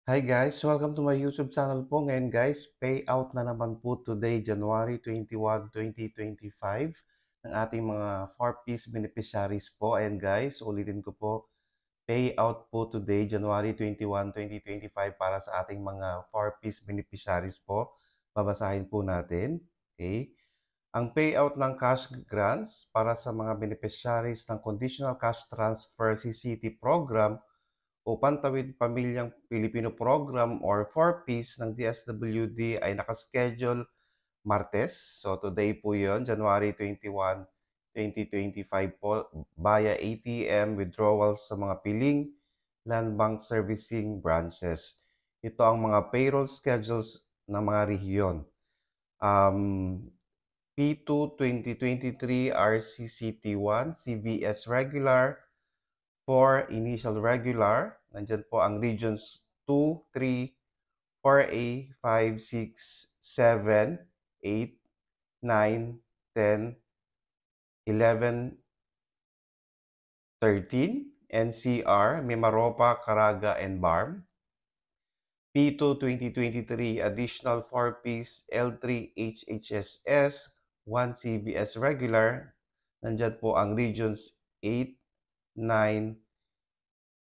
Hi guys, welcome to my YouTube channel po. Ngayon guys, payout na naman po today, January 21, 2025 ng ating mga 4-piece beneficiaries po. Ayan guys, ulitin ko po, payout po today, January 21, 2025 para sa ating mga 4-piece beneficiaries po. Babasahin po natin. Okay. Ang payout ng cash grants para sa mga beneficiaries ng Conditional Cash Transfer CCT program o Pantawid Pamilyang Pilipino Program or 4-piece ng DSWD ay nakaschedule Martes. So today po yon, January 21, 2025 po via ATM withdrawals sa mga piling Land Bank Servicing Branches. Ito ang mga payroll schedules ng mga rehiyon. P2 2023 RCCT1, CVS Regular, 4 Initial Regular. Nandyan po ang Regions 2, 3, 4A, 5, 6, 7, 8, 9, 10, 11, 13, NCR, Mimaropa, Caraga, and Barm. P2 2023 Additional 4-piece L3 HHSS, 1 CBS Regular. Nandyan po ang Regions 8, 9,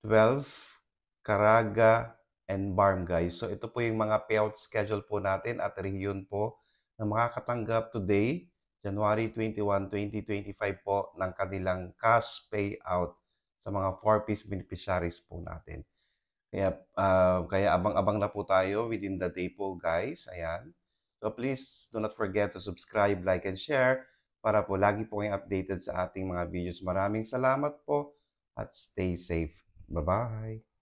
12, Caraga, and Barm guys. So ito po yung mga payout schedule po natin at rehiyon po na makakatanggap today, January 21, 2025 po ng kanilang cash payout sa mga 4-piece beneficiaries po natin. Kaya abang-abang na po tayo within the day po guys. Ayan. So please do not forget to subscribe, like, and share para po lagi po kayong updated sa ating mga videos. Maraming salamat po at stay safe. Bye-bye.